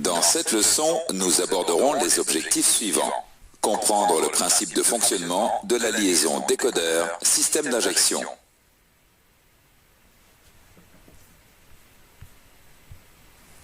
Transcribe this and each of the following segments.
Dans cette leçon, nous aborderons les objectifs suivants. Comprendre le principe de fonctionnement de la liaison décodeur-système d'injection.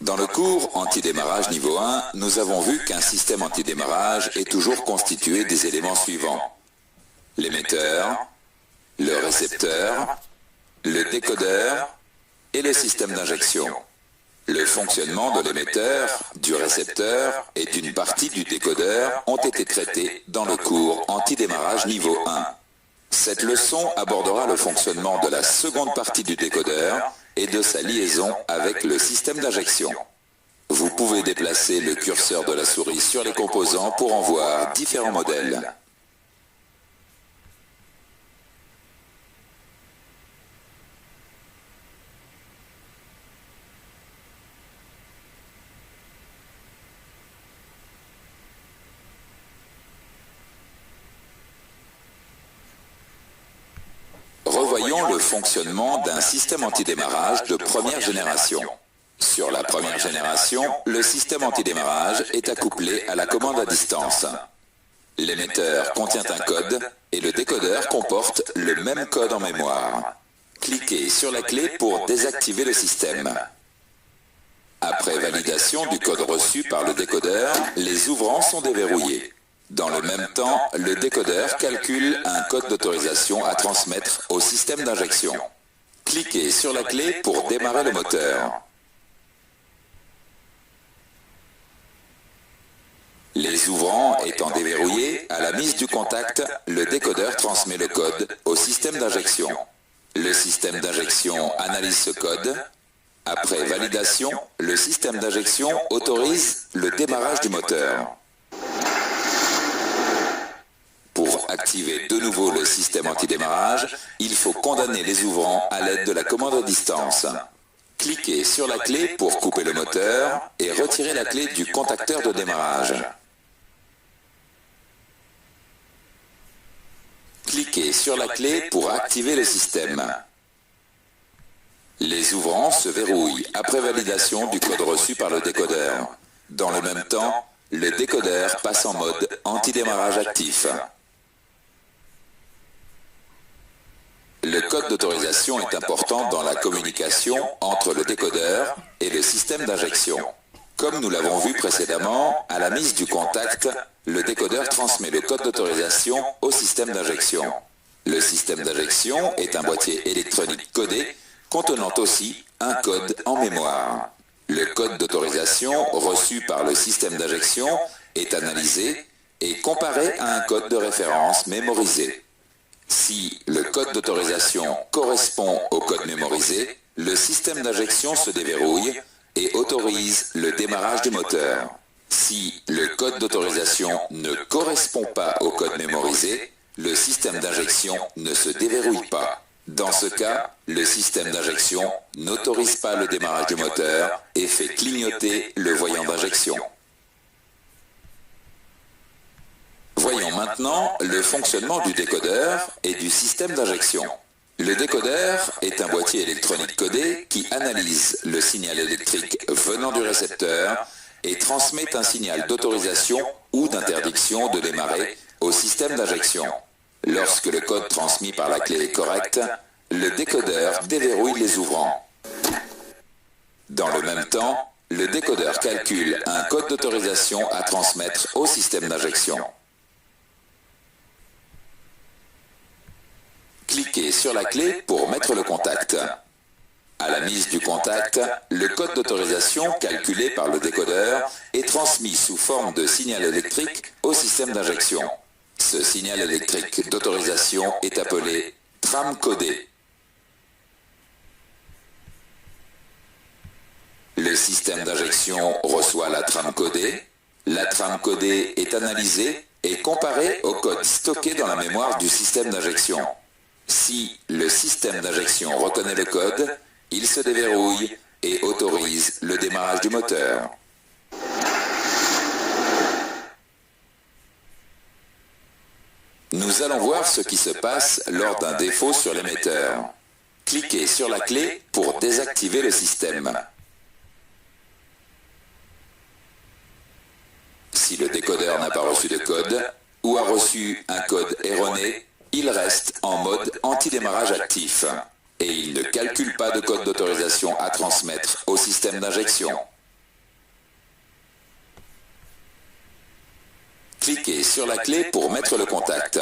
Dans le cours antidémarrage niveau 1, nous avons vu qu'un système antidémarrage est toujours constitué des éléments suivants. L'émetteur, le récepteur, le décodeur et le système d'injection. Le fonctionnement de l'émetteur, du récepteur et d'une partie du décodeur ont été traités dans le cours antidémarrage niveau 1. Cette leçon abordera le fonctionnement de la seconde partie du décodeur et de sa liaison avec le système d'injection. Vous pouvez déplacer le curseur de la souris sur les composants pour en voir différents modèles. Revoyons le fonctionnement d'un système antidémarrage de première génération. Sur la première génération, le système antidémarrage est accouplé à la commande à distance. L'émetteur contient un code et le décodeur comporte le même code en mémoire. Cliquez sur la clé pour désactiver le système. Après validation du code reçu par le décodeur, les ouvrants sont déverrouillés. Dans le même temps, le décodeur calcule un code d'autorisation à transmettre au système d'injection. Cliquez sur la clé pour démarrer le moteur. Les ouvrants étant déverrouillés, à la mise du contact, le décodeur transmet le code au système d'injection. Le système d'injection analyse ce code. Après validation, le système d'injection autorise le démarrage du moteur. Pour activer de nouveau le système antidémarrage, il faut condamner les ouvrants à l'aide de la commande à distance. Cliquez sur la clé pour couper le moteur et retirer la clé du contacteur de démarrage. Cliquez sur la clé pour activer le système. Les ouvrants se verrouillent après validation du code reçu par le décodeur. Dans le même temps, le décodeur passe en mode antidémarrage actif. Le code d'autorisation est important dans la communication entre le décodeur et le système d'injection. Comme nous l'avons vu précédemment, à la mise du contact, le décodeur transmet le code d'autorisation au système d'injection. Le système d'injection est un boîtier électronique codé contenant aussi un code en mémoire. Le code d'autorisation reçu par le système d'injection est analysé et comparé à un code de référence mémorisé. Si le code d'autorisation correspond au code mémorisé, le système d'injection se déverrouille et autorise le démarrage du moteur. Si le code d'autorisation ne correspond pas au code mémorisé, le système d'injection ne se déverrouille pas. Dans ce cas, le système d'injection n'autorise pas le démarrage du moteur et fait clignoter le voyant d'injection. Voyons maintenant le fonctionnement du décodeur et du système d'injection. Le décodeur est un boîtier électronique codé qui analyse le signal électrique venant du récepteur et transmet un signal d'autorisation ou d'interdiction de démarrer au système d'injection. Lorsque le code transmis par la clé est correct, le décodeur déverrouille les ouvrants. Dans le même temps, le décodeur calcule un code d'autorisation à transmettre au système d'injection. Cliquez sur la clé pour mettre le contact. À la mise du contact, le code d'autorisation calculé par le décodeur est transmis sous forme de signal électrique au système d'injection. Ce signal électrique d'autorisation est appelé trame codée. Le système d'injection reçoit la trame codée. La trame codée est analysée et comparée au code stocké dans la mémoire du système d'injection. Si le système d'injection reconnaît le code, il se déverrouille et autorise le démarrage du moteur. Nous allons voir ce qui se passe lors d'un défaut sur l'émetteur. Cliquez sur la clé pour désactiver le système. reçu de code ou a reçu un code erroné, il reste en mode anti-démarrage actif et il ne calcule pas de code d'autorisation à transmettre au système d'injection. Cliquez sur la clé pour mettre le contact.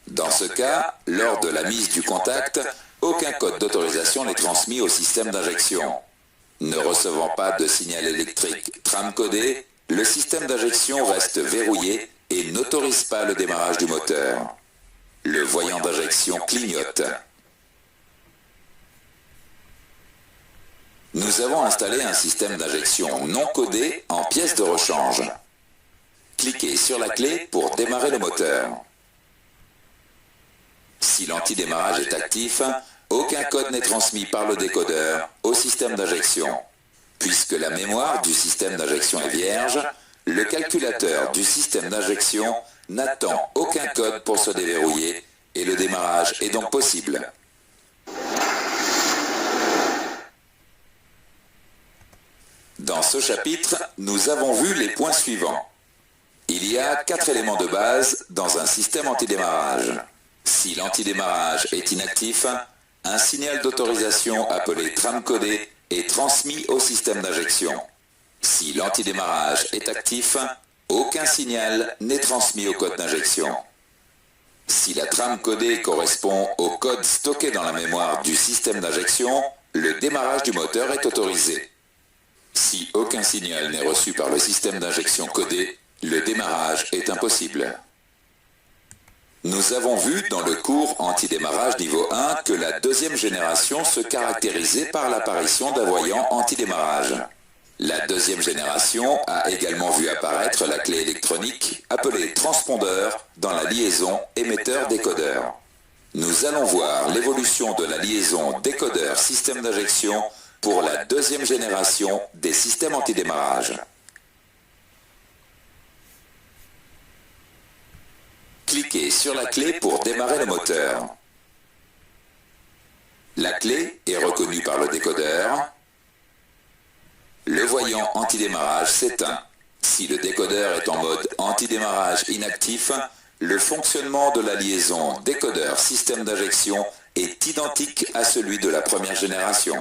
Dans ce cas, lors de la mise du contact, aucun code d'autorisation n'est transmis au système d'injection. Ne recevant pas de signal électrique tram codé, le système d'injection reste verrouillé et n'autorise pas le démarrage du moteur. Le voyant d'injection clignote. Nous avons installé un système d'injection non codé en pièce de rechange. Cliquez sur la clé pour démarrer le moteur. Si l'antidémarrage est actif, aucun code n'est transmis par le décodeur au système d'injection. Puisque la mémoire du système d'injection est vierge, le calculateur du système d'injection n'attend aucun code pour se déverrouiller et le démarrage est donc possible. Dans ce chapitre, nous avons vu les points suivants. Il y a 4 éléments de base dans un système antidémarrage. Si l'antidémarrage est inactif, un signal d'autorisation appelé tram codé est transmis au système d'injection. Si l'antidémarrage est actif, aucun signal n'est transmis au code d'injection. Si la trame codée correspond au code stocké dans la mémoire du système d'injection, le démarrage du moteur est autorisé. Si aucun signal n'est reçu par le système d'injection codé, le démarrage est impossible. Nous avons vu dans le cours antidémarrage niveau 1 que la deuxième génération se caractérisait par l'apparition d'un voyant antidémarrage. La deuxième génération a également vu apparaître la clé électronique appelée transpondeur dans la liaison émetteur-décodeur. Nous allons voir l'évolution de la liaison décodeur-système d'injection pour la deuxième génération des systèmes antidémarrage. Cliquez sur la clé pour démarrer le moteur. La clé est reconnue par le décodeur. Le voyant antidémarrage s'éteint. Si le décodeur est en mode antidémarrage inactif, le fonctionnement de la liaison décodeur-système d'injection est identique à celui de la première génération.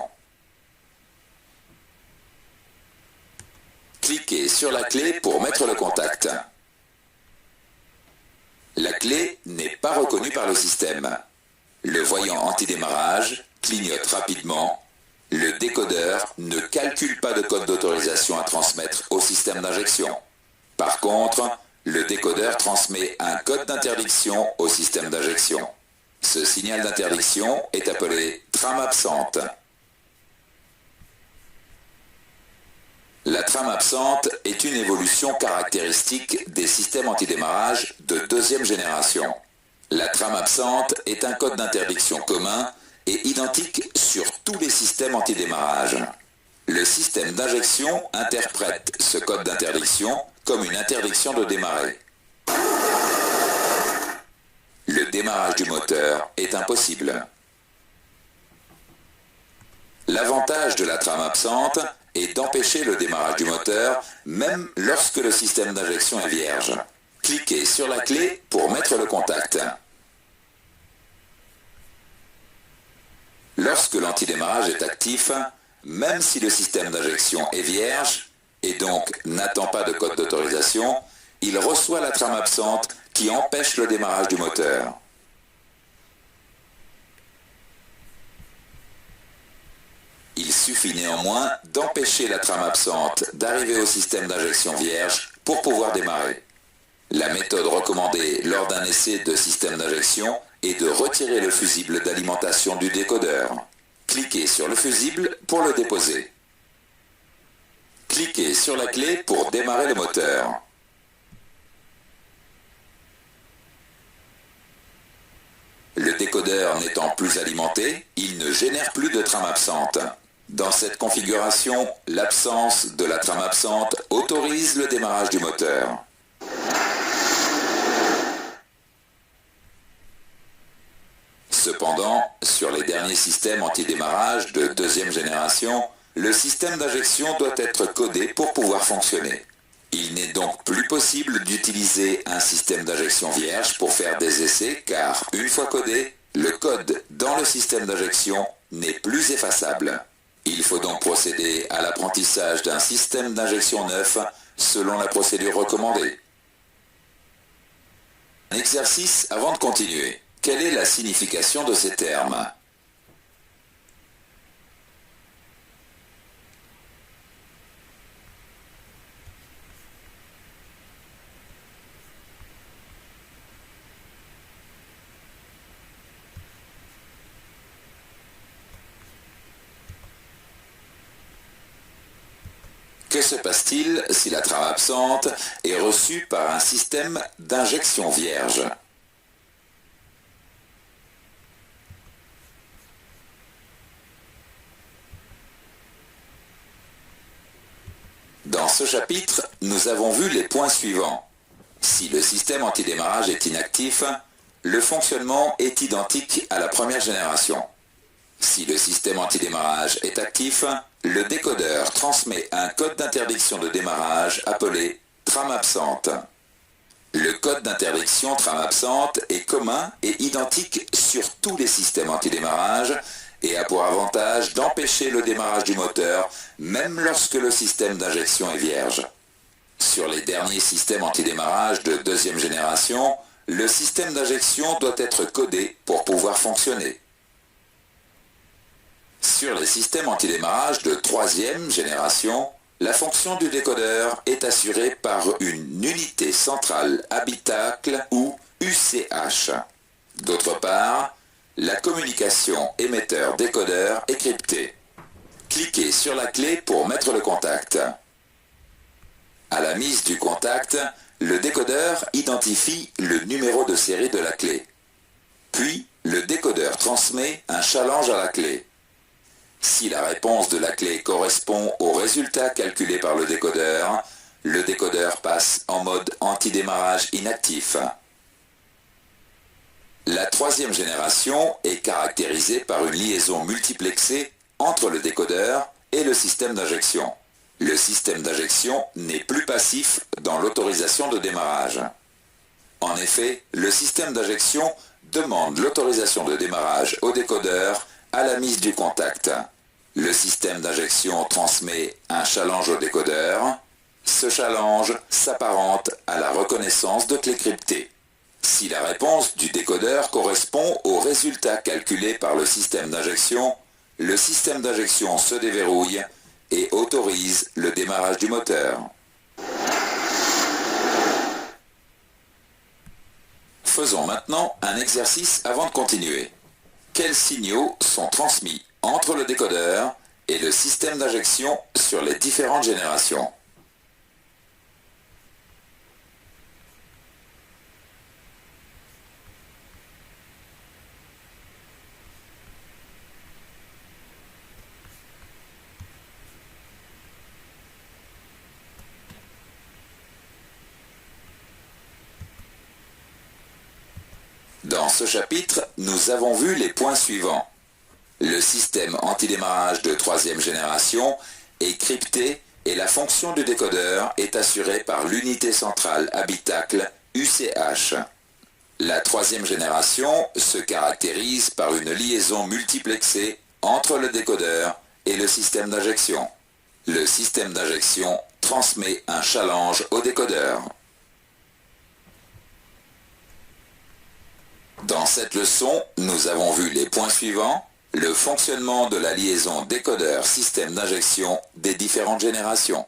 Cliquez sur la clé pour mettre le contact. La clé n'est pas reconnue par le système. Le voyant antidémarrage clignote rapidement. Le décodeur ne calcule pas de code d'autorisation à transmettre au système d'injection. Par contre, le décodeur transmet un code d'interdiction au système d'injection. Ce signal d'interdiction est appelé trame absente. La trame absente est une évolution caractéristique des systèmes antidémarrage de deuxième génération. La trame absente est un code d'interdiction commun et identique sur tous les systèmes antidémarrage. Le système d'injection interprète ce code d'interdiction comme une interdiction de démarrer. Le démarrage du moteur est impossible. L'avantage de la trame absente est d'empêcher le démarrage du moteur même lorsque le système d'injection est vierge. Cliquez sur la clé pour mettre le contact. Lorsque l'antidémarrage est actif, même si le système d'injection est vierge et donc n'attend pas de code d'autorisation, il reçoit la trame absente qui empêche le démarrage du moteur. Il suffit néanmoins d'empêcher la trame absente d'arriver au système d'injection vierge pour pouvoir démarrer. La méthode recommandée lors d'un essai de système d'injection est de retirer le fusible d'alimentation du décodeur. Cliquez sur le fusible pour le déposer. Cliquez sur la clé pour démarrer le moteur. Le décodeur n'étant plus alimenté, il ne génère plus de trame absente. Dans cette configuration, l'absence de la trame absente autorise le démarrage du moteur. Cependant, sur les derniers systèmes antidémarrage de deuxième génération, le système d'injection doit être codé pour pouvoir fonctionner. Il n'est donc plus possible d'utiliser un système d'injection vierge pour faire des essais car, une fois codé, le code dans le système d'injection n'est plus effaçable. Il faut donc procéder à l'apprentissage d'un système d'injection neuf selon la procédure recommandée. Un exercice avant de continuer. Quelle est la signification de ces termes ? Que se passe-t-il si la trame absente est reçue par un système d'injection vierge ? Dans ce chapitre, nous avons vu les points suivants. Si le système antidémarrage est inactif, le fonctionnement est identique à la première génération. Si le système antidémarrage est actif, le décodeur transmet un code d'interdiction de démarrage appelé trame absente. Le code d'interdiction trame absente est commun et identique sur tous les systèmes antidémarrage et a pour avantage d'empêcher le démarrage du moteur même lorsque le système d'injection est vierge. Sur les derniers systèmes antidémarrage de deuxième génération, le système d'injection doit être codé pour pouvoir fonctionner. Sur les systèmes antidémarrage de troisième génération, la fonction du décodeur est assurée par une unité centrale habitacle ou UCH. D'autre part, la communication émetteur-décodeur est cryptée. Cliquez sur la clé pour mettre le contact. À la mise du contact, le décodeur identifie le numéro de série de la clé. Puis, le décodeur transmet un challenge à la clé. Si la réponse de la clé correspond au résultat calculé par le décodeur passe en mode antidémarrage inactif. La troisième génération est caractérisée par une liaison multiplexée entre le décodeur et le système d'injection. Le système d'injection n'est plus passif dans l'autorisation de démarrage. En effet, le système d'injection demande l'autorisation de démarrage au décodeur à la mise du contact. Le système d'injection transmet un challenge au décodeur. Ce challenge s'apparente à la reconnaissance de clés cryptées. Si la réponse du décodeur correspond au résultat calculé par le système d'injection se déverrouille et autorise le démarrage du moteur. Faisons maintenant un exercice avant de continuer. Quels signaux sont transmis entre le décodeur et le système d'injection sur les différentes générations ? Dans ce chapitre, nous avons vu les points suivants. Le système antidémarrage de troisième génération est crypté et la fonction du décodeur est assurée par l'unité centrale habitacle UCH. La troisième génération se caractérise par une liaison multiplexée entre le décodeur et le système d'injection. Le système d'injection transmet un challenge au décodeur. Dans cette leçon, nous avons vu les points suivants. Le fonctionnement de la liaison décodeur-système d'injection des différentes générations.